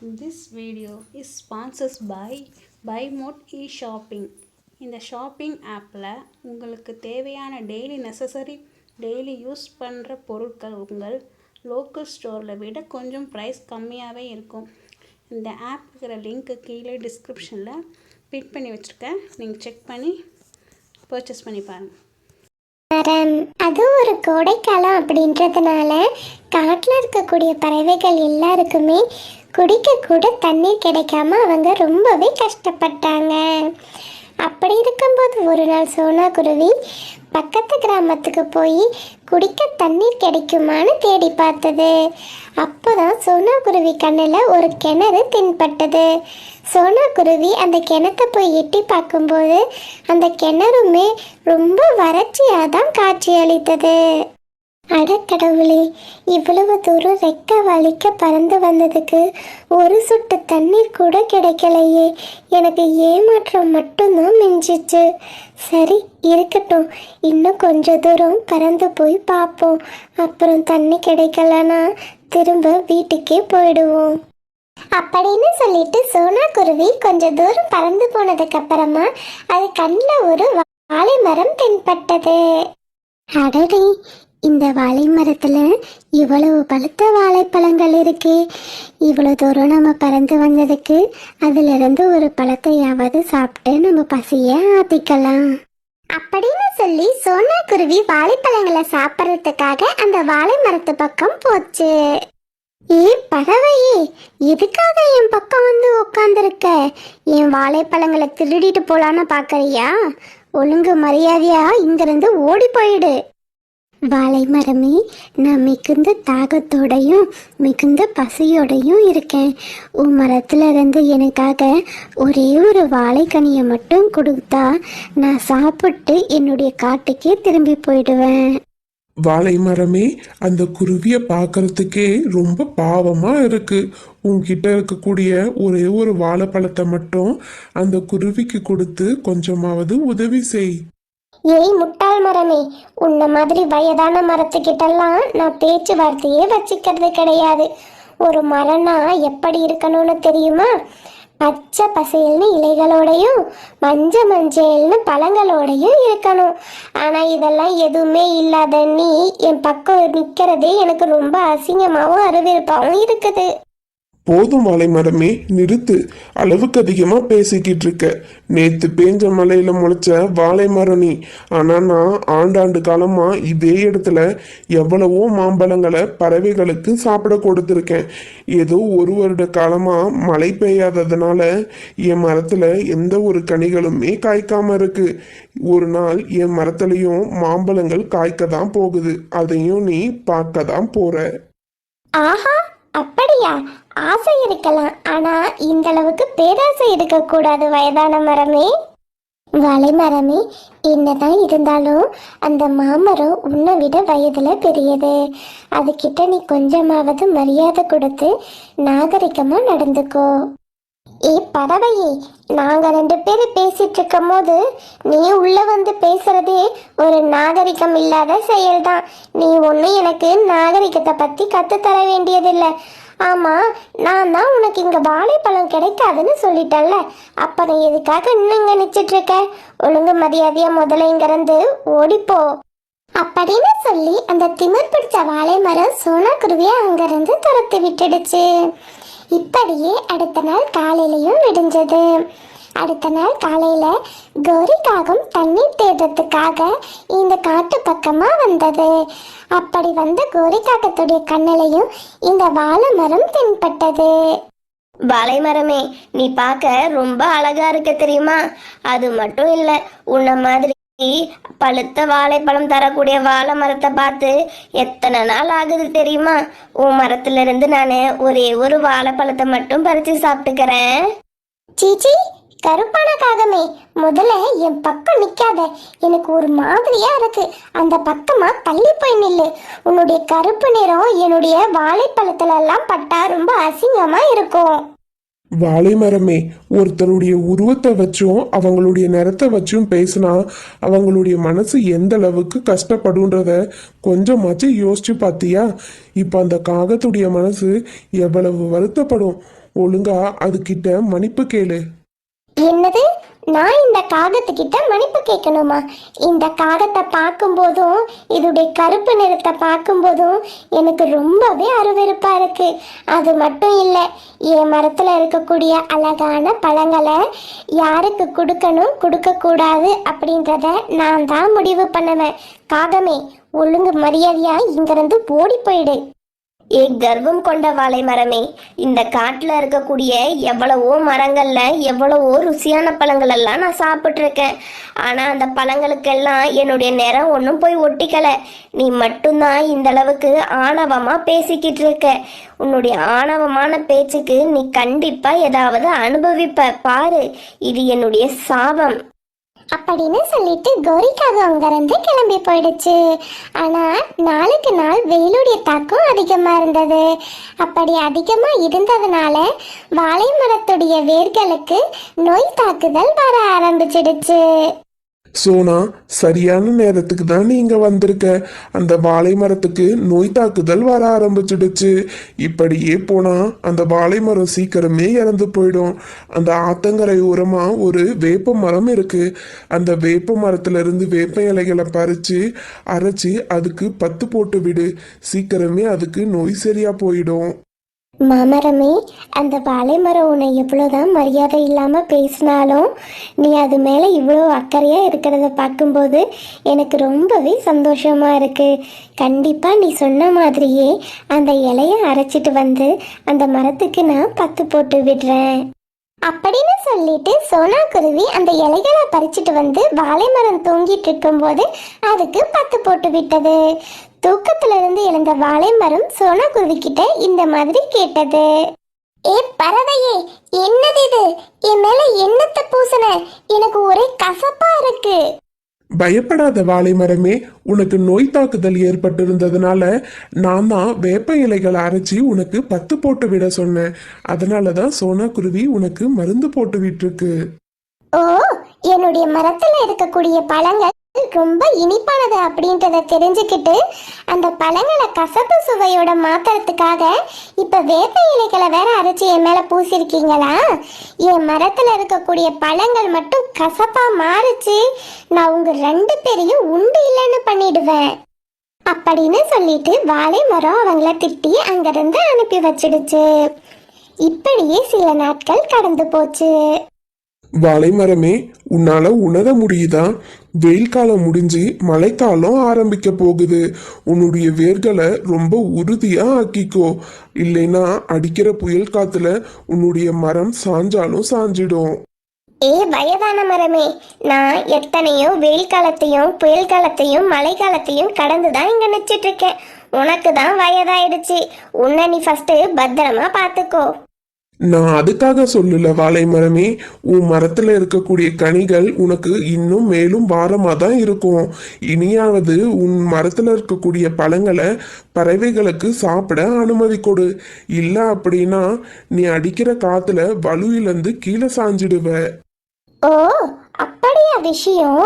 This video is sponsored by BuyMode e-shopping. இந்த shopping ஆப்பில் உங்களுக்கு தேவையான டெய்லி யூஸ் பண்ணுற பொருட்கள் உங்கள் லோக்கல் ஸ்டோரில் விட கொஞ்சம் ப்ரைஸ் கம்மியாகவே இருக்கும். இந்த ஆப் இருக்கிற லிங்க்கு கீழே டிஸ்கிரிப்ஷனில் பின் பண்ணி வச்சுருக்கேன். நீங்கள் செக் பண்ணி பர்ச்சேஸ் பண்ணி பாருங்கள். அது ஒரு கோடைக்காலம் அப்படின்றதுனால காட்டில் இருக்கக்கூடிய பறவைகள் எல்லாருக்குமே குடிக்க கூட தண்ணீர் கிடைக்காம அவங்க ரொம்பவே கஷ்டப்பட்டாங்க. அப்படி இருக்கும்போது ஒரு நாள் சோனா குருவி பக்கத்து கிராமத்துக்கு போய் குடிக்க தண்ணீர் கிடைக்குமான்னு தேடி பார்த்தது. அப்போதான் சோனா குருவி கண்ணில் ஒரு கிணறு தென்பட்டது. சோனா குருவி அந்த கிணத்தை போய் எட்டி பார்க்கும்போது அந்த கிணறுமே ரொம்ப வறட்சியாக தான் காட்சி அளித்தது. அடக்கடவுளே, இவ்வளவு தூரம் ரெக்க வலிக்க பறந்து வந்ததுக்கு ஒரு சொட்டு தண்ணீர் கூட கிடைக்கலையே. எனக்கு ஏமாற்றம் மட்டும்தான் மிஞ்சிச்சு. சரி இருக்கட்டும், இன்னும் கொஞ்ச தூரம் பறந்து போய் பார்ப்போம். அப்புறம் தண்ணி கிடைக்கலன்னா திரும்ப வீட்டுக்கே போயிடுவோம் அப்படின்னு சொல்லிட்டு சோனா குருவி கொஞ்ச தூரம் பறந்து போனதுக்கு அப்புறமா அது கண்ணில் ஒரு வாழை மரம் தென்பட்டது. அடடே, இந்த வாழை மரத்துல இவ்வளவு பழுத்த வாழைப்பழங்கள் இருக்கு. இவ்வளவு தூரம் நம்ம பறந்து வந்ததுக்கு அதுல இருந்து ஒரு பழத்தையாவது சாப்பிட்டு நம்ம பசிய ஆத்திக்கலாம் அப்படின்னு சொல்லி சோனா குருவி வாழைப்பழங்களை சாப்பிட்றதுக்காக அந்த வாழை மரத்து பக்கம் போச்சு. ஏ பறவையே, எதுக்காக என் பக்கம் வந்து உட்காந்துருக்க? என் வாழைப்பழங்களை திருடிட்டு போலான்னு பாக்கறியா? ஒழுங்கு மரியாதையா இங்கிருந்து ஓடி போயிடு. வாழை மரமே, நான் மிகுந்த தாகத்தோடையும் மிகுந்த பசியோடையும் இருக்கேன். உன் மரத்துல இருந்து எனக்காக ஒரே ஒரு வாழைக்கனியை மட்டும் கொடுத்தா நான் சாப்பிட்டு என்னுடைய காட்டுக்கே திரும்பி போயிடுவேன். வாழை மரமே, அந்த குருவியை பார்க்கறதுக்கே ரொம்ப பாவமா இருக்கு. உன்கிட்ட இருக்கக்கூடிய ஒரே ஒரு வாழைப்பழத்தை மட்டும் அந்த குருவிக்கு கொடுத்து கொஞ்சமாவது உதவி செய். ஏய் முட்டாள் மரமே, உன்ன மாதிரி வயதான மரத்துக்கிட்டெல்லாம் நான் பேச்சுவார்த்தையே வச்சுக்கிறது கிடையாது. ஒரு மரம்னா எப்படி இருக்கணும்னு தெரியுமா? பச்சை பசேல்னு இலைகளோடையும் மஞ்சள்னு பழங்களோடையும் இருக்கணும். ஆனா இதெல்லாம் எதுவுமே இல்லாத நீ என் பக்கம் நிற்கிறதே எனக்கு ரொம்ப அசிங்கமாகவும் அருவிருப்பாகவும் இருக்குது. போதும் வாழை மரமே, நிறுத்து. அளவுக்கு அதிகமா பேசிக்கிட்டு இருக்க. நேத்து பேஞ்ச மலையில முளைச்ச வாழை மரம் நீ. ஆனா நான் ஆண்டாண்டு காலமா இதே இடத்துல எவ்வளவோ மாம்பழங்களை பறவைகளுக்கு சாப்பிட கொடுத்துருக்கேன். ஏதோ ஒரு வருட காலமா மழை பெய்யாததுனால என் மரத்துல எந்த ஒரு கனிகளுமே காய்க்காம இருக்கு. ஒரு நாள் என் மரத்துலயும் மாம்பழங்கள் காய்க்க தான் போகுது. அதையும் நீ பார்க்க தான் போற. ஆஹா, அப்படியா? ஆசை இருக்கலாம், ஆனா இந்த அளவுக்கு பேராசை இருக்கக்கூடாது வயதான மரமே. வாழை மரமே, என்னதான் இருந்தாலும் அந்த மாமரம் உன்னை விட வயதுல பெரியது. அதுகிட்ட நீ கொஞ்சமாவது மரியாதை கொடுத்து நாகரிகமா நடந்துக்கோ. ஏ பறவையே, நாங்க 2 பேரும் பேசிட்டு இருக்கும் போது நீ உள்ள வந்து பேசுறதே ஒரு நாகரிகம் இல்லாத செயல்தான். நீ ஒண்ணு எனக்கு நாகரிகத்தை பத்தி கத்துத்தர வேண்டியதில்லை. ஆமா, நான் தான் உனக்கு இங்க வாழைப்பழம் கிடைக்காதுன்னு சொல்லிட்டேன்ல, அப்புறம் எதுக்காக இன்னும் இங்க நிச்சிட்டு இருக்க? ஒழுங்கு மரியாதையா முதல்ல இங்க இருந்து ஓடிப்போ அப்படின்னு சொல்லி அந்த திமிர் பிடிச்ச வாழை மரம் சோனா குருவியை அங்கிருந்து துரத்து விட்டுடுச்சு. இப்படியே அடுத்த நாள் காலையிலையும் விடிஞ்சது. அடுத்த நாள் காலையில கௌரிக்காகம் தண்ணீர் தேடுறதுக்காக இந்த காட்டு பக்கமா வந்தது. அப்படி வந்த கௌரிக்காகத்துடைய கண்ணிலையும் இந்த வாழை மரம் தென்பட்டது. வாழை மரமே, நீ பார்க்க ரொம்ப அழகா இருக்க தெரியுமா? அது மட்டும் இல்ல, உன்ன மாதிரி பழுத்த வாழைப்பழம் தரக்கூடிய வாழை மரத்தை பார்த்து எத்தனை நாள் ஆகுது தெரியுமா? உன் மரத்துல இருந்து நானு ஒரே ஒரு வாழைப்பழத்தை மட்டும் பறிச்சு சாப்பிட்டுக்கிறேன். சீச்சி, கருப்பான காகமே, முதல்ல என் பக்கம் நிக்காத. எனக்கு ஒரு மாதிரியா இருக்கு. அந்த பக்கமா தள்ளி போய் நில்லு. உன்னுடைய கருப்பு நிறம் என்னுடைய வாழைப்பழத்துல எல்லாம் பட்டா ரொம்ப அசிங்கமா இருக்கும். வாழை மரமே, ஒருத்தருடைய உருவத்தை வச்சும் அவங்களுடைய நிறத்தை வச்சும் பேசினா அவங்களுடைய மனசு எந்த அளவுக்கு கஷ்டப்படுன்றத கொஞ்சமாச்சு யோசிச்சு பார்த்தியா? இப்போ அந்த காகத்துடைய மனசு எவ்வளவு வருத்தப்படும். ஒழுங்கா அதுகிட்ட மன்னிப்பு கேளு. என்னது? நான் இந்த காகத்துக்கிட்ட மன்னிப்பு கேட்கணுமா? இந்த காகத்தை பார்க்கும்போதும் இதோடைய கருப்பு நிறத்தை பார்க்கும்போதும் எனக்கு ரொம்பவே அருவருப்பா இருக்கு. அது மட்டும் இல்லை, என் மரத்தில் இருக்கக்கூடிய அழகான பழங்களை யாருக்கு கொடுக்கணும் கொடுக்கக்கூடாது அப்படின்றத நான் தான் முடிவு பண்ணுவேன். காகமே, ஒழுங்கு மரியாதையா இங்கிருந்து ஓடி போயிடு. ஏ கர்வம் கொண்ட வாழை மரமே, இந்த காட்டுல இருக்கக்கூடிய எவ்வளவோ மரங்கள்ல எவ்வளவோ ருசியான பழங்கள் எல்லாம் நான் சாப்பிட்ருக்கேன். ஆனா அந்த பழங்களுக்கெல்லாம் என்னுடைய நிறம் ஒன்றும் போய் ஒட்டிக்கல. நீ மட்டும்தான் இந்த அளவுக்கு ஆணவமா பேசிக்கிட்டு இருக்க. உன்னுடைய ஆணவமான பேச்சுக்கு நீ கண்டிப்பா ஏதாவது அனுபவிப்ப பாரு. இது என்னுடைய சாபம் அப்படின்னு சொல்லிட்டு கோரிக்காக அங்கிருந்து கிளம்பி போயிடுச்சு. ஆனா நாளுக்கு நாள் வெயிலுடைய தாக்கம் அதிகமா இருந்தது. அப்படி அதிகமா இருந்ததுனால வாழை மரத்துடைய வேர்களுக்கு நோய் தாக்குதல் வர ஆரம்பிச்சிடுச்சு. சோனா, சரியான நேரத்துக்கு தான் நீங்க வந்திருக்க. அந்த வாழை மரத்துக்கு நோய் தாக்குதல் வர ஆரம்பிச்சிடுச்சு. இப்படியே போனா அந்த வாழை மரம் சீக்கிரமே இறந்து போயிடும். அந்த ஆத்தங்கரை ஓரமா ஒரு வேப்ப மரம் இருக்கு. அந்த வேப்ப மரத்துல இருந்து வேப்ப இலைகளை பறிச்சு அரைச்சி அதுக்கு பத்து போட்டு விடு. சீக்கிரமே அதுக்கு நோய் சரியா போயிடும். மாமரமே, அந்த வாழை மரம் உன்னை எவ்வளோதான் மரியாதை இல்லாமல் பேசினாலும் நீ அது மேலே இவ்வளோ அக்கறையாக இருக்கிறத பார்க்கும்போது எனக்கு ரொம்பவே சந்தோஷமாக இருக்குது. கண்டிப்பாக நீ சொன்ன மாதிரியே அந்த இலையை அரைச்சிட்டு வந்து அந்த மரத்துக்கு நான் பத்து போட்டு விடுறேன் அப்படின்னு சொல்லிட்டு சோனா குருவி அந்த இலைகளை பறிச்சுட்டு வந்து வாழை மரம் தூங்கிட்டு இருக்கும்போது அதுக்கு பத்து போட்டு விட்டது. தூக்கத்துல இருந்து எழுந்த வாழை மரம் சோனா குருவி கிட்ட இந்த மாதிரி கேட்டது. ஏ பறவையே, என்னது இது? என் மேல என்னத்தை பூசன? எனக்கு ஒரே கசப்பா இருக்கு. பயப்படாத வாழை மரமே, உனக்கு நோய் தாக்குதல் ஏற்பட்டிருந்ததுனால நான் தான் வேப்ப இலைகளை அரைச்சி உனக்கு பத்து போட்டு விட சொன்னேன். அதனாலதான் சோனா குருவி உனக்கு மருந்து போட்டு விட்டுருக்கு. ஓ, என்னுடைய மரத்துல இருக்கக்கூடிய பழங்கள் ரொம்ப இனிப்பானது அப்படின்றத தெரிஞ்சுக்கிட்டு அந்த பழங்களை கசப்பு சுவையோட மாத்துறதுக்காக இப்ப வேப்ப இலைகளை வேற அரைச்சி என் மேல பூசிருக்கீங்களா? என் மரத்துல இருக்கக்கூடிய பழங்கள் மட்டும் கசப்பா மாறுச்சு, நான் உங்க ரெண்டு பேரையும் உண்டு இல்லைன்னு பண்ணிடுவேன் அப்படின்னு சொல்லிட்டு வாழை மரம் அவங்கள திட்டி அங்கிருந்து அனுப்பி வச்சிடுச்சு. இப்படியே சில நாட்கள் கடந்து போச்சு. வாழை மரமே, உன்னால உணர முடியுதா? வெயில் காலம் முடிஞ்சு மழைக்காலம் ஆரம்பிக்க போகுது. உன்னுடைய வேர்களை ரொம்ப உறுதியா ஆக்கிக்கோ. இல்லைன்னா அடிக்கிற புயல் காத்துல உன்னுடைய மரம் சாஞ்சாலும் சாஞ்சிடும். ஏ வயதான மரமே, நான் எத்தனையோ வெயில் காலத்தையும் புயல் காலத்தையும் மழை காலத்தையும் கடந்துதான் இங்க நிச்சிட்டு இருக்கேன். உனக்கு தான் வயதாயிடுச்சு. உன்னை நீ ஃபர்ஸ்ட் பத்திரமா பாத்துக்கோ. நான் அதுக்காக சொல்லல வாழை மரமே. உன் மரத்துல இருக்கக்கூடிய கனிகள் உனக்கு இன்னும் மேலும் பாரமா தான் இருக்கும். இனியாவது உன் மரத்துல இருக்கக்கூடிய பழங்களை பறவைகளுக்கு சாப்பிட அனுமதி கொடு. இல்ல அப்படின்னா நீ அடிக்கிற காத்துல வலுவிலிருந்து கீழே சாஞ்சிடுவ. ஓ, அப்படியா விஷயம்?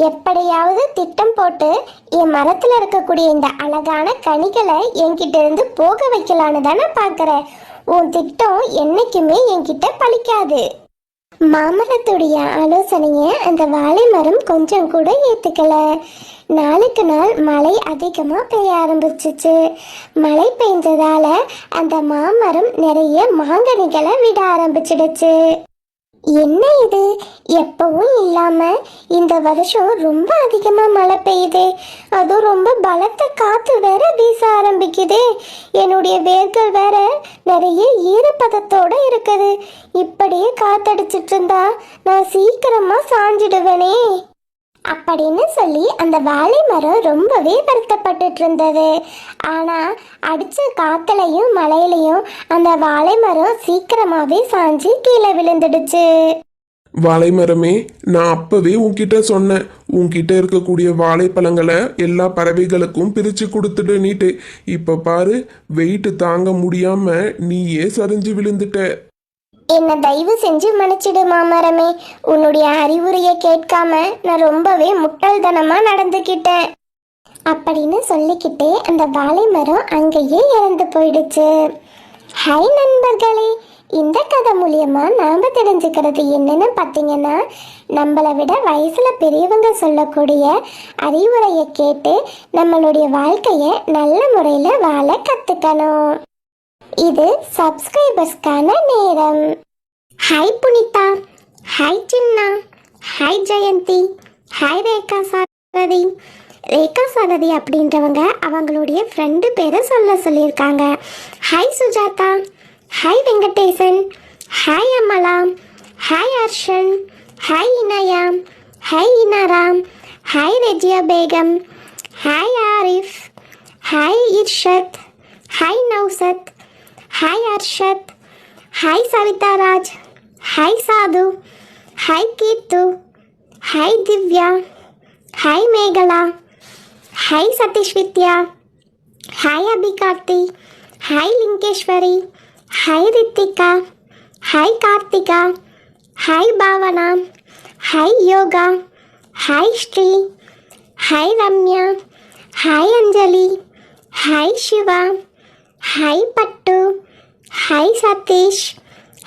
எப்படியாவது திட்டம் போட்டு என் மரத்துல இருக்கக்கூடிய இந்த அழகான கனிகளை என்கிட்ட இருந்து போக வைக்கலான்னு தானே பாக்குறேன். உன் திட்டம் என்னைக்குமே என்கிட்ட பலிக்காது. மாமரத்துடைய ஆலோசனைய அந்த வாழை மரம் கொஞ்சம் கூட ஏத்துக்கல. நாளுக்கு நாள் மழை அதிகமா பெய்ய ஆரம்பிச்சிச்சு. மழை பெய்ஞ்சதால அந்த மாமரம் நிறைய மாங்கனிகளை விட ஆரம்பிச்சிடுச்சு. என்ன இது, எப்பவும் இல்லாம இந்த வருஷம் ரொம்ப அதிகமா மழை பெய்யுது. அதுவும் ரொம்ப பலத்த காத்து வேற வீச ஆரம்பிக்குது. என்னுடைய வேர்கள் வேற நிறைய ஈரப்பதத்தோட இருக்குது. இப்படியே காத்தடிச்சிட்டு இருந்தா நான் சீக்கிரமா சாஞ்சிடுவேனே அப்படின்னு சொல்லி அந்த வாழை மரம் ரொம்பவே வருத்தப்பட்டுட்டு இருந்தது. ஆனா அடிச்ச காத்துலையும் மழையிலையும் அந்த வாழை மரம் சீக்கிரமாவே சாஞ்சு கீழே விழுந்துடுச்சு. வாழை மரமே, நான் அப்பவே உன்கிட்ட சொன்னேன், உன்கிட்ட இருக்கக்கூடிய வாழைப்பழங்களை எல்லா பறவைகளுக்கும் பிரிச்சு கொடுத்துட்டு நீட்டு. இப்ப பாரு, வெயிட் தாங்க முடியாம நீயே சரிஞ்சு விழுந்துட்ட. என்ன தயவு செஞ்சு மன்னிச்சிடு மாமரமே. உன்னுடைய அறிவுரையை கேட்காம நான் ரொம்பவே முட்டாள்தனமா நடந்துக்கிட்டேன் அப்படின்னு சொல்லிக்கிட்டே அந்த வாழை மரம் அங்கேயே இறந்து போயிடுச்சு. ஹாய் நண்பர்களே, இந்த கதை மூலியமா நாம தெரிஞ்சுக்கிறது என்னன்னு பார்த்தீங்கன்னா, நம்மளை விட வயசுல பெரியவங்க சொல்லக்கூடிய அறிவுரையை கேட்டு நம்மளுடைய வாழ்க்கையை நல்ல முறையில் வாழ கத்துக்கணும். இது சப்ஸ்கிரைபர்ஸ்க்கான நேரம். Hi Punitha, hi Chinna, hi Jayanthi, hi Rekha Sarathi. Rekha Sarathi அப்படின்றவங்க அவங்களுடைய ஃப்ரெண்டு பேரை சொல்லியிருக்காங்க. Hi Sujatha, hi Venkatesan, hi Amala, hi Arshan, hi Inaya, hi Inaram, hi Rejiya Begum, hi Arif, hi Irshad, hi Naushad, hi Arshad, hi Savitha Raj, hi Sadhu, hi Keerthu, hi Divya, hi Megala, hi Sathish Vidya, hi Abikarthi, hi Lingeswari, hi Rithika, hi Karthika, hi Bhavana, hi Yoga, hi Sri, hi Ramya, hi Anjali, hi Shiva, hi Pattu, hi Sathish,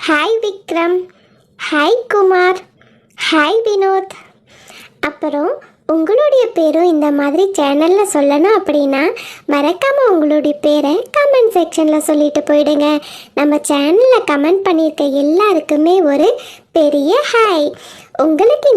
hi Vikram, hi Kumar, hi Vinod. அப்புறம் உங்களுடைய பேரும் இந்த மாதிரி சேனலில் சொல்லணும் அப்படின்னா மறக்காமல் உங்களுடைய பேரை கமெண்ட் செக்ஷனில் சொல்லிட்டு போயிடுங்க. நம்ம சேனலில் கமெண்ட் பண்ணியிருக்க எல்லாருக்குமே ஒரு பெரிய ஹாய். உங்களுக்கு